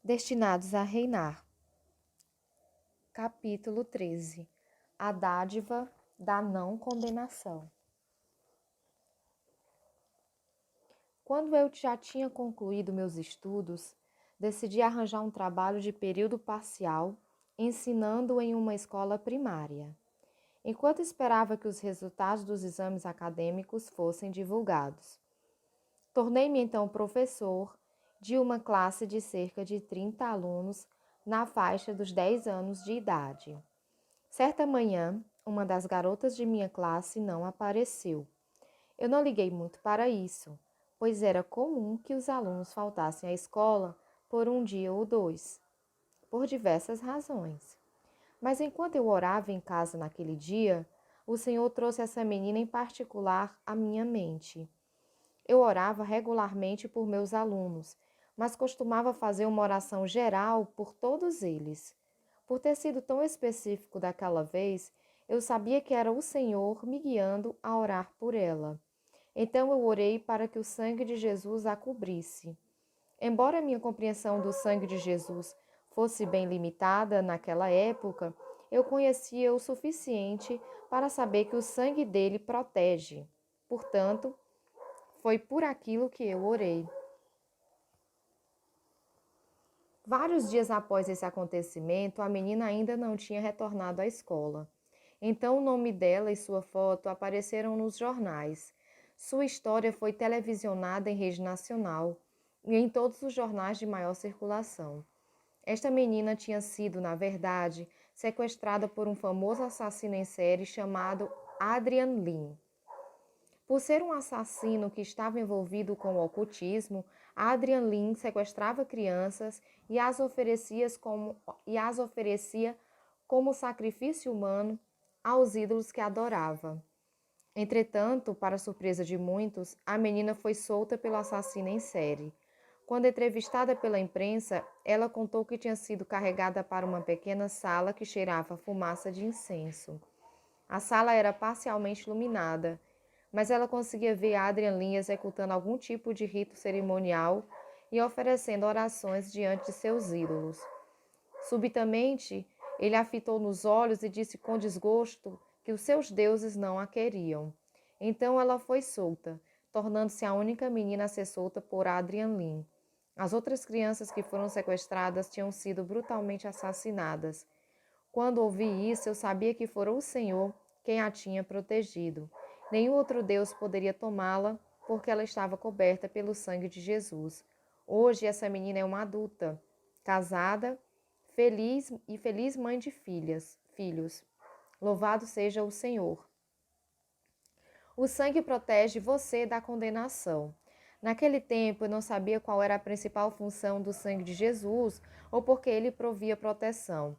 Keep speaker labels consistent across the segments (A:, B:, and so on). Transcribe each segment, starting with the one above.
A: destinados a reinar. Capítulo 13. A dádiva da não condenação. Quando eu já tinha concluído meus estudos, decidi arranjar um trabalho de período parcial, ensinando em uma escola primária, enquanto esperava que os resultados dos exames acadêmicos fossem divulgados. Tornei-me então professor de uma classe de cerca de 30 alunos na faixa dos 10 anos de idade. Certa manhã, uma das garotas de minha classe não apareceu. Eu não liguei muito para isso, pois era comum que os alunos faltassem à escola por um dia ou dois, por diversas razões. Mas enquanto eu orava em casa naquele dia, o Senhor trouxe essa menina em particular à minha mente. Eu orava regularmente por meus alunos, mas costumava fazer uma oração geral por todos eles. Por ter sido tão específico daquela vez, eu sabia que era o Senhor me guiando a orar por ela. Então eu orei para que o sangue de Jesus a cobrisse. Embora minha compreensão do sangue de Jesus fosse bem limitada naquela época, eu conhecia o suficiente para saber que o sangue dele protege. Portanto, foi por aquilo que eu orei. Vários dias após esse acontecimento, a menina ainda não tinha retornado à escola. Então, o nome dela e sua foto apareceram nos jornais. Sua história foi televisionada em rede nacional e em todos os jornais de maior circulação. Esta menina tinha sido, na verdade, sequestrada por um famoso assassino em série chamado Adrian Lin. Por ser um assassino que estava envolvido com o ocultismo, Adrian Lin sequestrava crianças e as oferecia como sacrifício humano aos ídolos que adorava. Entretanto, para surpresa de muitos, a menina foi solta pelo assassino em série. Quando entrevistada pela imprensa, ela contou que tinha sido carregada para uma pequena sala que cheirava fumaça de incenso. A sala era parcialmente iluminada, mas ela conseguia ver Adrian Lin executando algum tipo de rito cerimonial e oferecendo orações diante de seus ídolos. Subitamente, ele a fitou nos olhos e disse com desgosto que os seus deuses não a queriam. Então ela foi solta, tornando-se a única menina a ser solta por Adrian Lin. As outras crianças que foram sequestradas tinham sido brutalmente assassinadas. Quando ouvi isso, eu sabia que fora o Senhor quem a tinha protegido. Nenhum outro Deus poderia tomá-la, porque ela estava coberta pelo sangue de Jesus. Hoje, essa menina é uma adulta, casada, feliz mãe de filhos. Louvado seja o Senhor. O sangue protege você da condenação. Naquele tempo, eu não sabia qual era a principal função do sangue de Jesus ou porque ele provia proteção.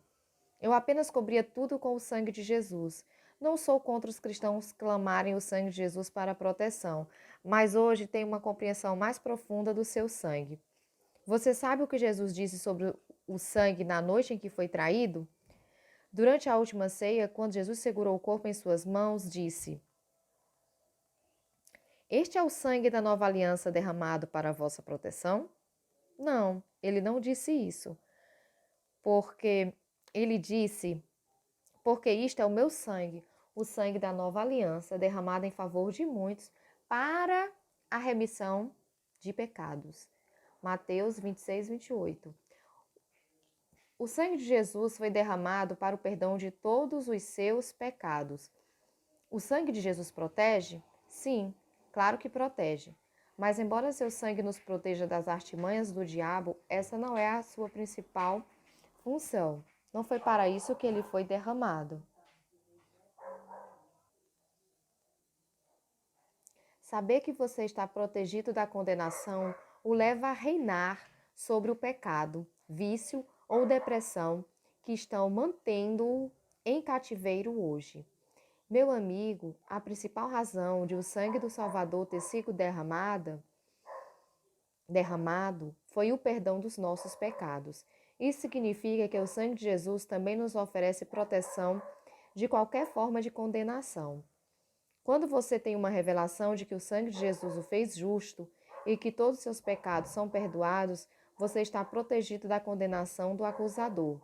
A: Eu apenas cobria tudo com o sangue de Jesus. Não sou contra os cristãos clamarem o sangue de Jesus para proteção, mas hoje tenho uma compreensão mais profunda do seu sangue. Você sabe o que Jesus disse sobre o sangue na noite em que foi traído? Durante a última ceia, quando Jesus segurou o corpo em suas mãos, disse: Este é o sangue da nova aliança derramado para a vossa proteção? Não, ele não disse isso, porque ele disse: Porque isto é o meu sangue, o sangue da nova aliança, derramado em favor de muitos para a remissão de pecados. Mateus 26, 28. O sangue de Jesus foi derramado para o perdão de todos os seus pecados. O sangue de Jesus protege? Sim, claro que protege. Mas, embora seu sangue nos proteja das artimanhas do diabo, essa não é a sua principal função. Não foi para isso que ele foi derramado. Saber que você está protegido da condenação o leva a reinar sobre o pecado, vício ou depressão que estão mantendo-o em cativeiro hoje. Meu amigo, a principal razão de o sangue do Salvador ter sido derramado foi o perdão dos nossos pecados. Isso significa que o sangue de Jesus também nos oferece proteção de qualquer forma de condenação. Quando você tem uma revelação de que o sangue de Jesus o fez justo e que todos os seus pecados são perdoados, você está protegido da condenação do acusador.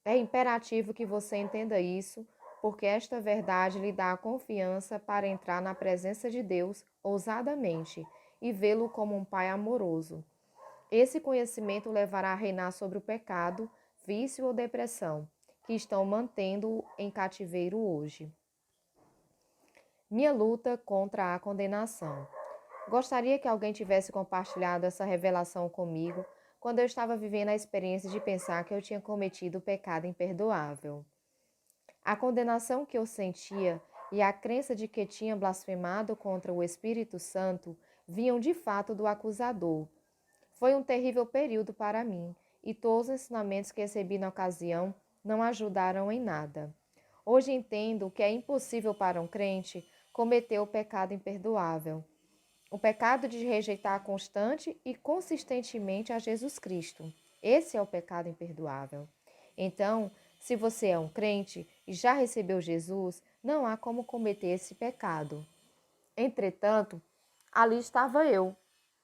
A: É imperativo que você entenda isso, porque esta verdade lhe dá a confiança para entrar na presença de Deus ousadamente e vê-lo como um Pai amoroso. Esse conhecimento levará a reinar sobre o pecado, vício ou depressão, que estão mantendo-o em cativeiro hoje. Minha luta contra a condenação. Gostaria que alguém tivesse compartilhado essa revelação comigo quando eu estava vivendo a experiência de pensar que eu tinha cometido o pecado imperdoável. A condenação que eu sentia e a crença de que tinha blasfemado contra o Espírito Santo vinham de fato do acusador. Foi um terrível período para mim, e todos os ensinamentos que recebi na ocasião não ajudaram em nada. Hoje entendo que é impossível para um crente cometer o pecado imperdoável. O pecado de rejeitar constante e consistentemente a Jesus Cristo. Esse é o pecado imperdoável. Então, se você é um crente e já recebeu Jesus, não há como cometer esse pecado. Entretanto, ali estava eu,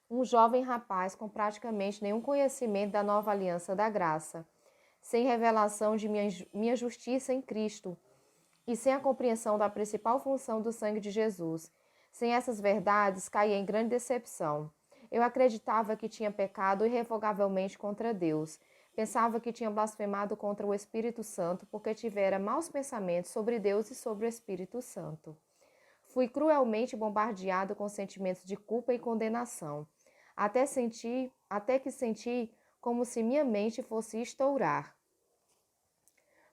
A: um jovem rapaz com praticamente nenhum conhecimento da nova aliança da graça, sem revelação de minha justiça em Cristo e sem a compreensão da principal função do sangue de Jesus. Sem essas verdades, caí em grande decepção. Eu acreditava que tinha pecado irrevogavelmente contra Deus. Pensava que tinha blasfemado contra o Espírito Santo porque tivera maus pensamentos sobre Deus e sobre o Espírito Santo. Fui cruelmente bombardeado com sentimentos de culpa e condenação, até que senti como se minha mente fosse estourar.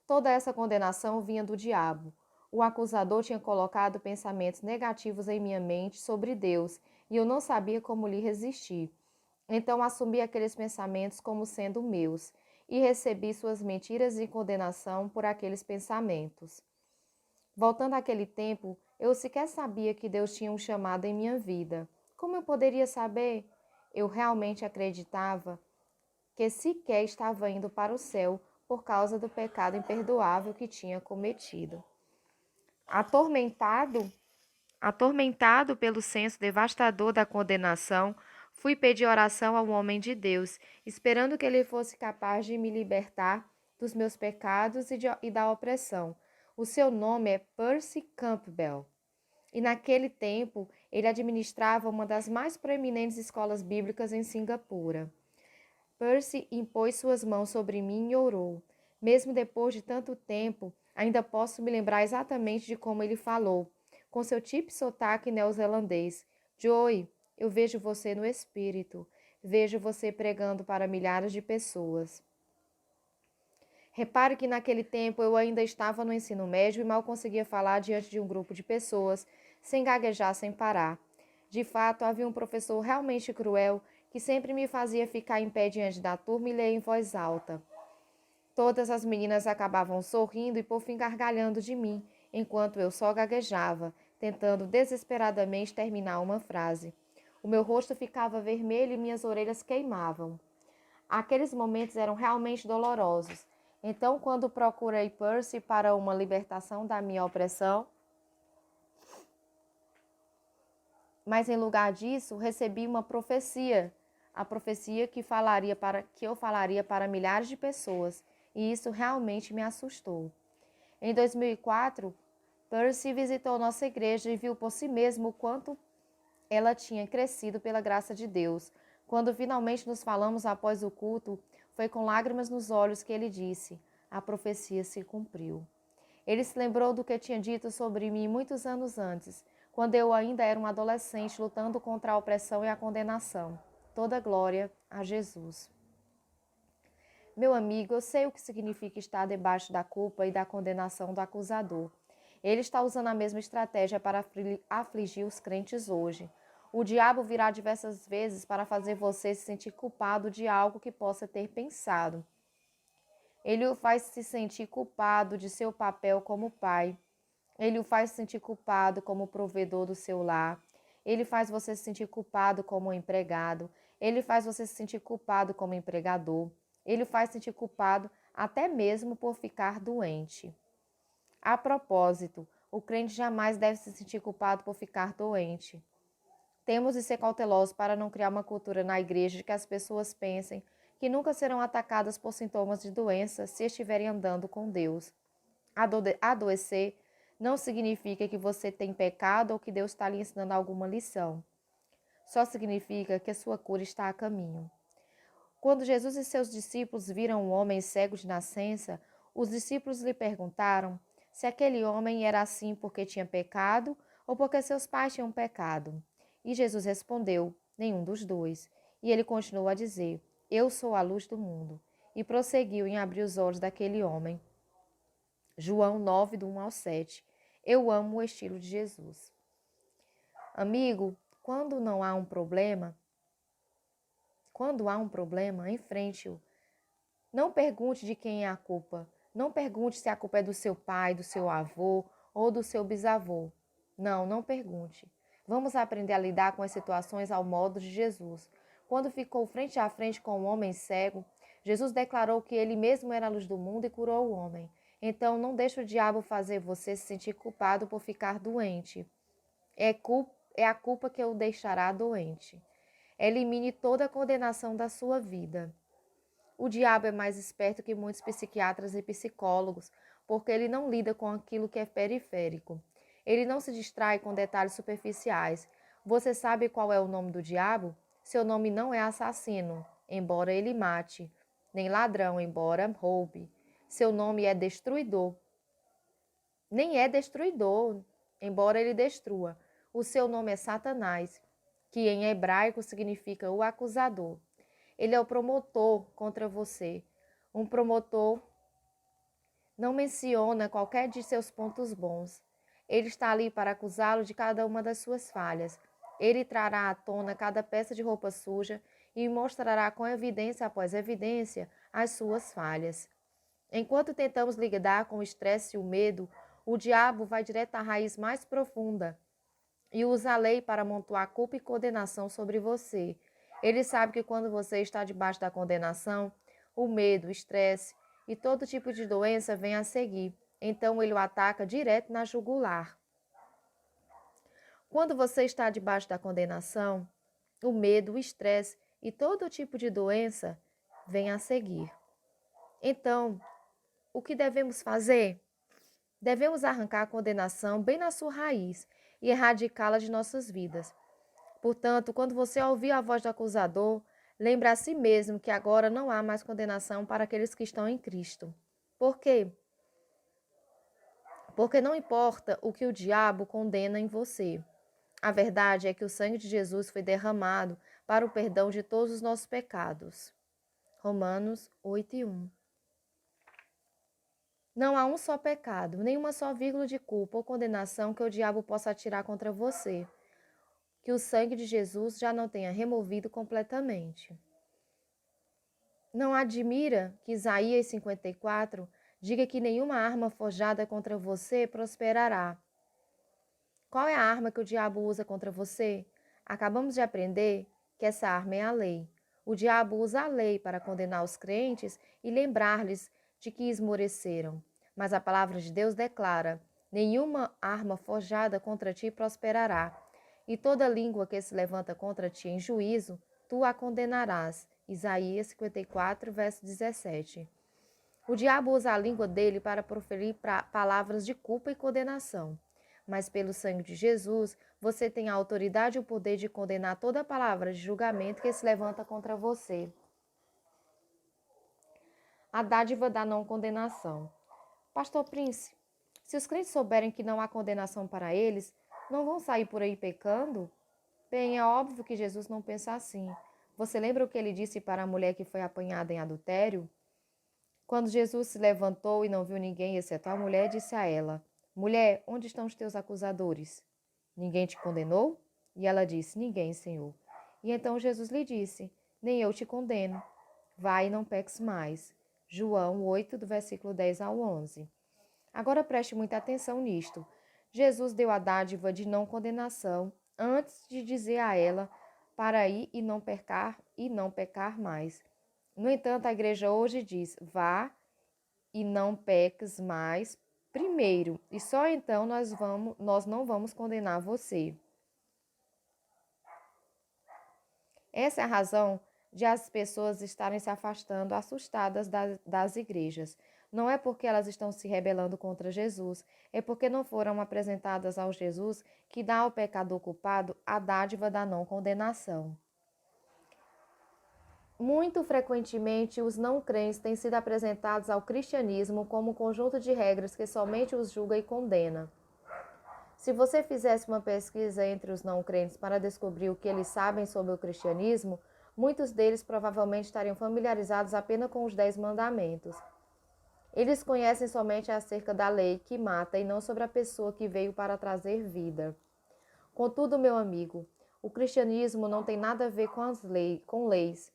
A: Toda essa condenação vinha do diabo. O acusador tinha colocado pensamentos negativos em minha mente sobre Deus e eu não sabia como lhe resistir. Então assumi aqueles pensamentos como sendo meus e recebi suas mentiras e condenação por aqueles pensamentos. Voltando àquele tempo, eu sequer sabia que Deus tinha um chamado em minha vida. Como eu poderia saber? Eu realmente acreditava que sequer estava indo para o céu por causa do pecado imperdoável que tinha cometido. Atormentado pelo senso devastador da condenação, fui pedir oração ao homem de Deus, esperando que ele fosse capaz de me libertar dos meus pecados e da opressão. O seu nome é Percy Campbell. E naquele tempo, ele administrava uma das mais proeminentes escolas bíblicas em Singapura. Percy impôs suas mãos sobre mim e orou. Mesmo depois de tanto tempo, ainda posso me lembrar exatamente de como ele falou, com seu típico sotaque neozelandês. Joey, eu vejo você no espírito. Vejo você pregando para milhares de pessoas. Repare que naquele tempo eu ainda estava no ensino médio e mal conseguia falar diante de um grupo de pessoas, sem gaguejar sem parar. De fato, havia um professor realmente cruel que sempre me fazia ficar em pé diante da turma e ler em voz alta. Todas as meninas acabavam sorrindo e por fim gargalhando de mim, enquanto eu só gaguejava, tentando desesperadamente terminar uma frase. O meu rosto ficava vermelho e minhas orelhas queimavam. Aqueles momentos eram realmente dolorosos. Então, quando procurei Percy para uma libertação da minha opressão, mas em lugar disso, recebi uma profecia, a profecia que eu falaria para milhares de pessoas, e isso realmente me assustou. Em 2004, Percy visitou nossa igreja e viu por si mesmo o quanto ela tinha crescido pela graça de Deus. Quando finalmente nos falamos após o culto, foi com lágrimas nos olhos que ele disse: a profecia se cumpriu. Ele se lembrou do que tinha dito sobre mim muitos anos antes, quando eu ainda era um adolescente lutando contra a opressão e a condenação. Toda glória a Jesus. Meu amigo, eu sei o que significa estar debaixo da culpa e da condenação do acusador. Ele está usando a mesma estratégia para afligir os crentes hoje. O diabo virá diversas vezes para fazer você se sentir culpado de algo que possa ter pensado. Ele o faz se sentir culpado de seu papel como pai. Ele o faz se sentir culpado como provedor do seu lar. Ele faz você se sentir culpado como empregado. Ele faz você se sentir culpado como empregador. Ele o faz se sentir culpado até mesmo por ficar doente. A propósito, o crente jamais deve se sentir culpado por ficar doente. Temos de ser cautelosos para não criar uma cultura na igreja de que as pessoas pensem que nunca serão atacadas por sintomas de doença se estiverem andando com Deus. Adoecer não significa que você tem pecado ou que Deus está lhe ensinando alguma lição. Só significa que a sua cura está a caminho. Quando Jesus e seus discípulos viram um homem cego de nascença, os discípulos lhe perguntaram se aquele homem era assim porque tinha pecado ou porque seus pais tinham pecado. E Jesus respondeu: nenhum dos dois. E ele continuou a dizer: eu sou a luz do mundo. E prosseguiu em abrir os olhos daquele homem. João 9, do 1 ao 7. Eu amo o estilo de Jesus. Amigo, quando há um problema, enfrente-o. Não pergunte de quem é a culpa. Não pergunte se a culpa é do seu pai, do seu avô ou do seu bisavô. Não pergunte. Vamos aprender a lidar com as situações ao modo de Jesus. Quando ficou frente a frente com o homem cego, Jesus declarou que ele mesmo era a luz do mundo e curou o homem. Então, não deixe o diabo fazer você se sentir culpado por ficar doente. É a culpa que o deixará doente. Elimine toda a condenação da sua vida. O diabo é mais esperto que muitos psiquiatras e psicólogos, porque ele não lida com aquilo que é periférico. Ele não se distrai com detalhes superficiais. Você sabe qual é o nome do diabo? Seu nome não é assassino, embora ele mate, nem ladrão, embora roube. Seu nome é destruidor. Nem é destruidor, embora ele destrua. O seu nome é Satanás, que em hebraico significa o acusador. Ele é o promotor contra você. Um promotor não menciona qualquer de seus pontos bons. Ele está ali para acusá-lo de cada uma das suas falhas. Ele trará à tona cada peça de roupa suja e mostrará com evidência após evidência as suas falhas. Enquanto tentamos lidar com o estresse e o medo, o diabo vai direto à raiz mais profunda e usa a lei para amontoar culpa e condenação sobre você. Ele sabe que quando você está debaixo da condenação, o medo, o estresse e todo tipo de doença vem a seguir. Então ele o ataca direto na jugular. Quando você está debaixo da condenação, o medo, o estresse e todo tipo de doença vem a seguir. Então, o que devemos fazer? Devemos arrancar a condenação bem na sua raiz e erradicá-la de nossas vidas. Portanto, quando você ouvir a voz do acusador, lembre a si mesmo que agora não há mais condenação para aqueles que estão em Cristo. Por quê? Porque não importa o que o diabo condena em você. A verdade é que o sangue de Jesus foi derramado para o perdão de todos os nossos pecados. Romanos 8:1. Não há um só pecado, nem uma só vírgula de culpa ou condenação que o diabo possa atirar contra você, que o sangue de Jesus já não tenha removido completamente. Não admira que Isaías 54 diga que nenhuma arma forjada contra você prosperará. Qual é a arma que o diabo usa contra você? Acabamos de aprender que essa arma é a lei. O diabo usa a lei para condenar os crentes e lembrar-lhes de que esmoreceram. Mas a palavra de Deus declara: nenhuma arma forjada contra ti prosperará, e toda língua que se levanta contra ti em juízo, tu a condenarás. Isaías 54, verso 17. O diabo usa a língua dele para proferir palavras de culpa e condenação. Mas pelo sangue de Jesus, você tem a autoridade e o poder de condenar toda palavra de julgamento que se levanta contra você. A dádiva da não condenação. Pastor Prince, se os crentes souberem que não há condenação para eles, não vão sair por aí pecando? Bem, é óbvio que Jesus não pensa assim. Você lembra o que ele disse para a mulher que foi apanhada em adultério? Quando Jesus se levantou e não viu ninguém, exceto a mulher, disse a ela: Mulher, onde estão os teus acusadores? Ninguém te condenou? E ela disse: Ninguém, Senhor. E então Jesus lhe disse: Nem eu te condeno. Vai e não peques mais. João 8, do versículo 10 ao 11. Agora preste muita atenção nisto. Jesus deu a dádiva de não condenação antes de dizer a ela para ir e não pecar mais. No entanto, a igreja hoje diz: vá e não peques mais primeiro, e só então nós não vamos condenar você. Essa é a razão de as pessoas estarem se afastando, assustadas das igrejas. Não é porque elas estão se rebelando contra Jesus, é porque não foram apresentadas ao Jesus que dá ao pecador culpado a dádiva da não condenação. Muito frequentemente, os não crentes têm sido apresentados ao cristianismo como um conjunto de regras que somente os julga e condena. Se você fizesse uma pesquisa entre os não crentes para descobrir o que eles sabem sobre o cristianismo, muitos deles provavelmente estariam familiarizados apenas com os 10 mandamentos. Eles conhecem somente acerca da lei que mata e não sobre a pessoa que veio para trazer vida. Contudo, meu amigo, o cristianismo não tem nada a ver com leis.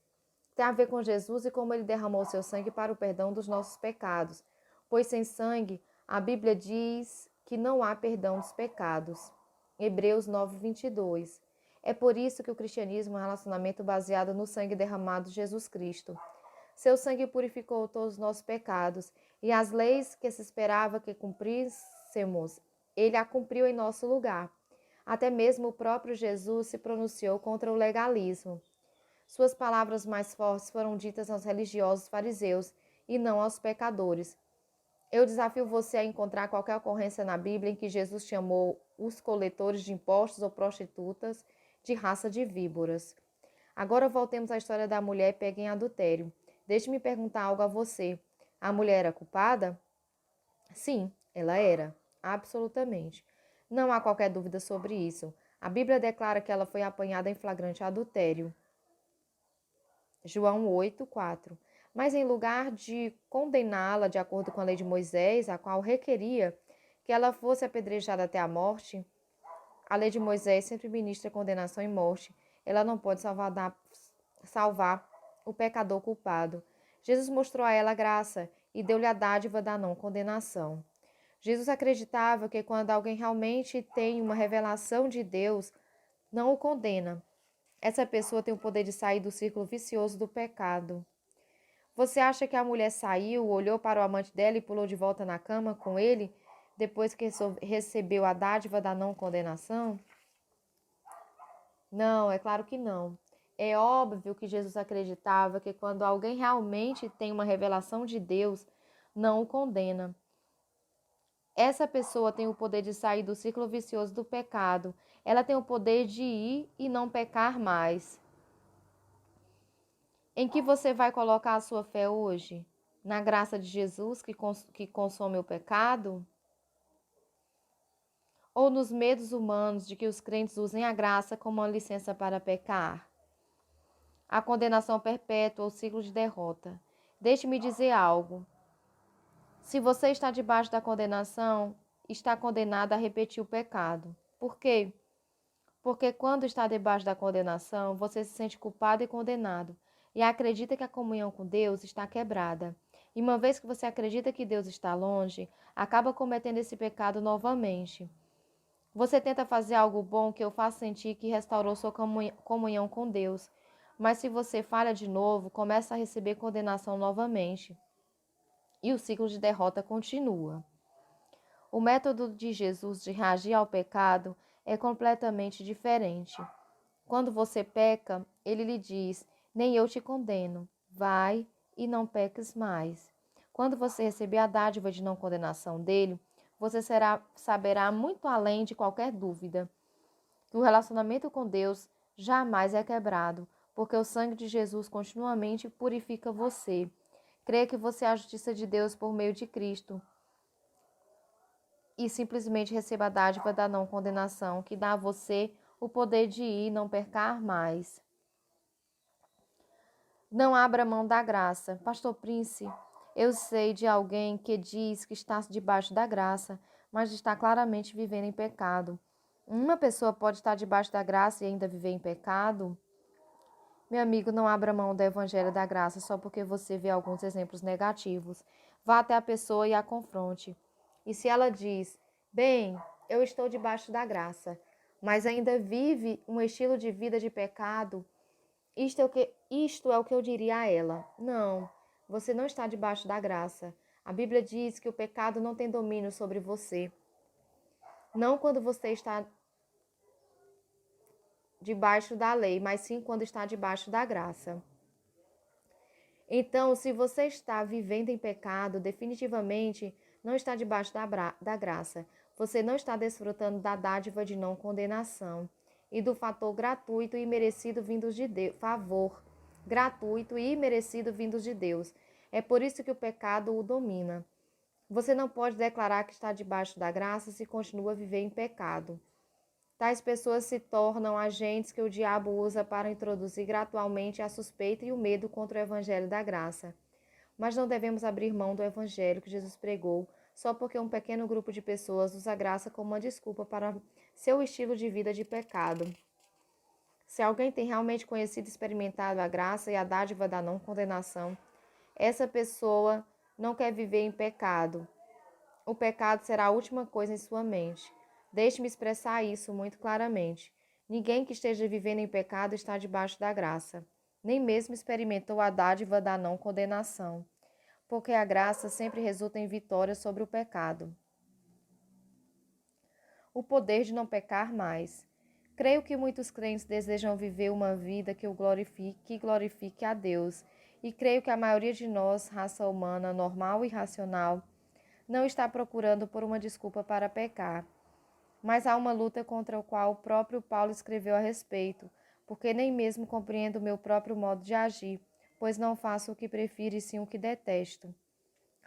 A: Tem a ver com Jesus e como ele derramou seu sangue para o perdão dos nossos pecados. Pois sem sangue, a Bíblia diz que não há perdão dos pecados. Hebreus 9:22. É por isso que o cristianismo é um relacionamento baseado no sangue derramado de Jesus Cristo. Seu sangue purificou todos os nossos pecados, e as leis que se esperava que cumpríssemos, ele a cumpriu em nosso lugar. Até mesmo o próprio Jesus se pronunciou contra o legalismo. Suas palavras mais fortes foram ditas aos religiosos fariseus e não aos pecadores. Eu desafio você a encontrar qualquer ocorrência na Bíblia em que Jesus chamou os coletores de impostos ou prostitutas de raça de víboras. Agora voltemos à história da mulher pega em adultério. Deixe-me perguntar algo a você. A mulher era culpada? Sim, ela era. Absolutamente. Não há qualquer dúvida sobre isso. A Bíblia declara que ela foi apanhada em flagrante adultério. João 8:4. Mas em lugar de condená-la de acordo com a lei de Moisés, a qual requeria que ela fosse apedrejada até a morte, a lei de Moisés sempre ministra condenação e morte. Ela não pode salvar o pecador culpado. Jesus mostrou a ela graça e deu-lhe a dádiva da não condenação. Jesus acreditava que quando alguém realmente tem uma revelação de Deus, não o condena. Essa pessoa tem o poder de sair do círculo vicioso do pecado. Você acha que a mulher saiu, olhou para o amante dela e pulou de volta na cama com ele depois que recebeu a dádiva da não condenação? Não, é claro que não. É óbvio que Jesus acreditava que quando alguém realmente tem uma revelação de Deus, não o condena. Essa pessoa tem o poder de sair do círculo vicioso do pecado. Ela tem o poder de ir e não pecar mais. Em que você vai colocar a sua fé hoje? Na graça de Jesus que consome o pecado? Ou nos medos humanos de que os crentes usem a graça como uma licença para pecar? A condenação perpétua, o ciclo de derrota. Deixe-me dizer algo. Se você está debaixo da condenação, está condenado a repetir o pecado. Por quê? Porque quando está debaixo da condenação, você se sente culpado e condenado, e acredita que a comunhão com Deus está quebrada. E uma vez que você acredita que Deus está longe, acaba cometendo esse pecado novamente. Você tenta fazer algo bom que eu faço sentir que restaurou sua comunhão com Deus. Mas se você falha de novo, começa a receber condenação novamente. E o ciclo de derrota continua. O método de Jesus de reagir ao pecado é completamente diferente. Quando você peca, ele lhe diz: nem eu te condeno, vai e não peques mais. Quando você receber a dádiva de não condenação dele, você saberá muito além de qualquer dúvida que o relacionamento com Deus jamais é quebrado, porque o sangue de Jesus continuamente purifica você. Creia que você é a justiça de Deus por meio de Cristo e simplesmente receba a dádiva da não condenação, que dá a você o poder de ir e não pecar mais. Não abra mão da graça. Pastor Prince, eu sei de alguém que diz que está debaixo da graça, mas está claramente vivendo em pecado. Uma pessoa pode estar debaixo da graça e ainda viver em pecado? Meu amigo, não abra mão do evangelho da graça só porque você vê alguns exemplos negativos. Vá até a pessoa e a confronte. E se ela diz: bem, eu estou debaixo da graça, mas ainda vive um estilo de vida de pecado, isto é o que eu diria a ela. Não, você não está debaixo da graça. A Bíblia diz que o pecado não tem domínio sobre você. Não quando você está debaixo da lei, mas sim quando está debaixo da graça. Então, se você está vivendo em pecado, definitivamente não está debaixo da graça. Você não está desfrutando da dádiva de não condenação e do fator gratuito e merecido vindos de Deus, favor gratuito e merecido vindos de Deus. É por isso que o pecado o domina. Você não pode declarar que está debaixo da graça se continua a viver em pecado. Tais pessoas se tornam agentes que o diabo usa para introduzir gradualmente a suspeita e o medo contra o evangelho da graça. Mas não devemos abrir mão do evangelho que Jesus pregou só porque um pequeno grupo de pessoas usa a graça como uma desculpa para seu estilo de vida de pecado. Se alguém tem realmente conhecido e experimentado a graça e a dádiva da não condenação, essa pessoa não quer viver em pecado. O pecado será a última coisa em sua mente. Deixe-me expressar isso muito claramente. Ninguém que esteja vivendo em pecado está debaixo da graça. Nem mesmo experimentou a dádiva da não condenação. Porque a graça sempre resulta em vitória sobre o pecado. O poder de não pecar mais. Creio que muitos crentes desejam viver uma vida que glorifique a Deus. E creio que a maioria de nós, raça humana normal e racional, não está procurando por uma desculpa para pecar. Mas há uma luta contra a qual o próprio Paulo escreveu a respeito, porque nem mesmo compreendo o meu próprio modo de agir, pois não faço o que prefiro e sim o que detesto.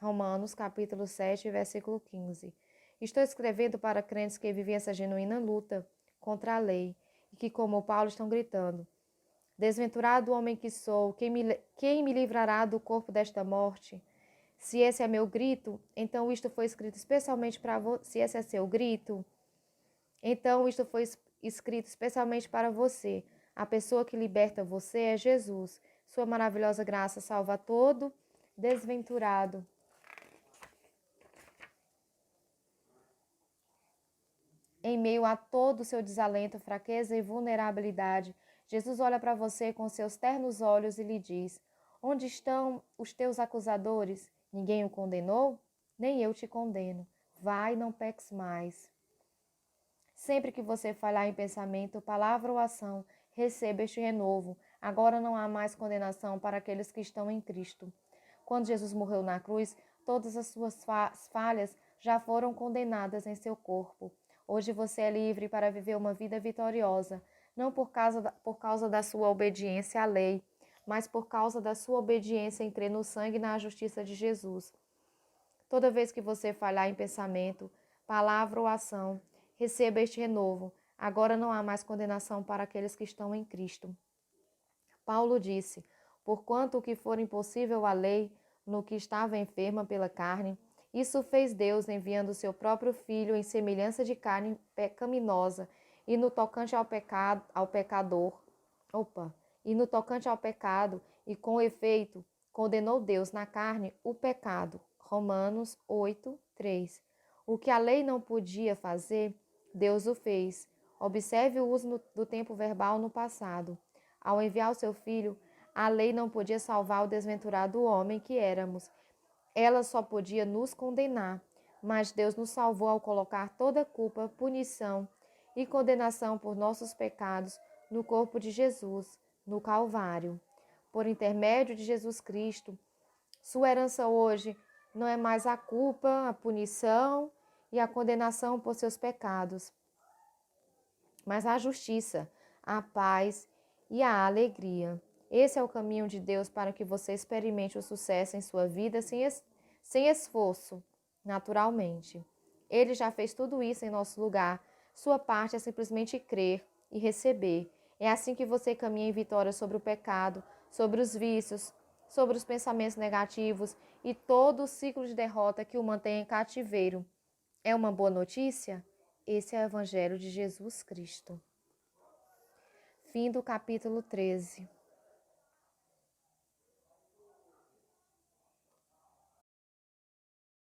A: Romanos, capítulo 7, versículo 15. Estou escrevendo para crentes que vivem essa genuína luta contra a lei e que, como Paulo, estão gritando: desventurado homem que sou, quem me livrará do corpo desta morte? Se esse é meu grito, então isto foi escrito especialmente para você. Se esse é seu grito, então isto foi escrito especialmente para você. A pessoa que liberta você é Jesus. Sua maravilhosa graça salva todo desventurado. Em meio a todo o seu desalento, fraqueza e vulnerabilidade, Jesus olha para você com seus ternos olhos e lhe diz: onde estão os teus acusadores? Ninguém o condenou? Nem eu te condeno. Vai, não peques mais. Sempre que você falhar em pensamento, palavra ou ação, receba este renovo. Agora não há mais condenação para aqueles que estão em Cristo. Quando Jesus morreu na cruz, todas as suas falhas já foram condenadas em seu corpo. Hoje você é livre para viver uma vida vitoriosa, não por causa da sua obediência à lei, mas por causa da sua obediência em crer no sangue e na justiça de Jesus. Toda vez que você falhar em pensamento, palavra ou ação, receba este renovo. Agora não há mais condenação para aqueles que estão em Cristo. Paulo disse: porquanto o que for impossível à lei, no que estava enferma pela carne, isso fez Deus, enviando o seu próprio Filho em semelhança de carne pecaminosa, e no tocante ao pecado, e com efeito, condenou Deus na carne o pecado. Romanos 8, 3. O que a lei não podia fazer, Deus o fez. Observe o uso do tempo verbal no passado. Ao enviar o seu Filho, a lei não podia salvar o desventurado homem que éramos. Ela só podia nos condenar, mas Deus nos salvou ao colocar toda culpa, punição e condenação por nossos pecados no corpo de Jesus, no Calvário. Por intermédio de Jesus Cristo, sua herança hoje não é mais a culpa, a punição e a condenação por seus pecados, mas a justiça, a paz e a alegria. Esse é o caminho de Deus para que você experimente o sucesso em sua vida sem esforço, naturalmente. Ele já fez tudo isso em nosso lugar. Sua parte é simplesmente crer e receber. É assim que você caminha em vitória sobre o pecado, sobre os vícios, sobre os pensamentos negativos e todo o ciclo de derrota que o mantém em cativeiro. É uma boa notícia? Esse é o Evangelho de Jesus Cristo. Fim do capítulo 13.